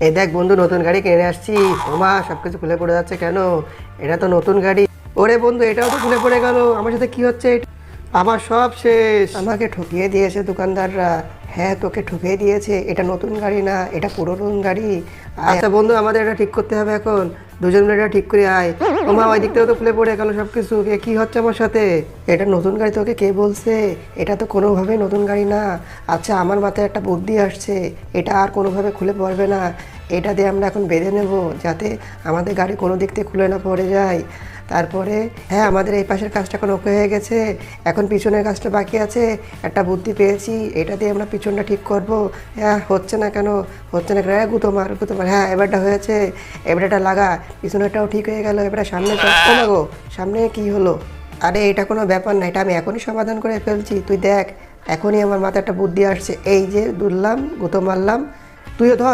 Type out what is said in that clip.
এই দেখ বন্ধু, নতুন গাড়ি কিনে আসছি। ওমা, সবকিছু খুলে পড়ে যাচ্ছে কেন? এটা তো নতুন গাড়ি। ওরে বন্ধু, এটাও তো খুলে পড়ে গেল। আমার সাথে কি হচ্ছে? আমার সব শেষ। আমাকে ঠকিয়ে দিয়েছে দোকানদাররা। হ্যাঁ, তোকে ঠকিয়ে দিয়েছে। এটা নতুন গাড়ি না, এটা পুরনো গাড়ি। আচ্ছা বন্ধু, আমাদের এটা ঠিক করতে হবে এখন। দুজন মিলে এটা ঠিক করে আয়। ওমা, ওই দিক থেকেও তো খুলে পড়ে গেল সবকিছু। কি হচ্ছে আমার সাথে? এটা নতুন গাড়ি, তোকে কে বলছে? এটা তো কোনোভাবেই নতুন গাড়ি না। আচ্ছা, আমার মাথায় একটা বুদ্ধি আসছে। এটা আর কোনোভাবে খুলে পড়বে না। এটা দিয়ে আমরা এখন বেঁধে নেব, যাতে আমাদের গাড়ি কোনো দিক থেকে খুলে না পড়ে যায়। তারপরে হ্যাঁ, আমাদের এই পাশের কাজটা এখন ওকে হয়ে গেছে। এখন পিছনের কাজটা বাকি আছে। একটা বুদ্ধি পেয়েছি, এটা দিয়ে আমরা পিছনটা ঠিক করব। হ্যাঁ, হচ্ছে না কেন? হচ্ছে না কেন? হ্যাঁ, গুতো মার। হ্যাঁ, এবারটা হয়েছে। এবারটা লাগা। পিছনেরটাও ঠিক হয়ে গেল। এবারে সামনে গো। সামনে কি হলো? আরে, এটা কোনো ব্যাপার না। এটা আমি এখনই সমাধান করে ফেলছি, তুই দেখ। এখনই আমার মাথায় একটা বুদ্ধি আসছে। এই যে দুললাম, গুঁতো মারলাম। তুইও ধর।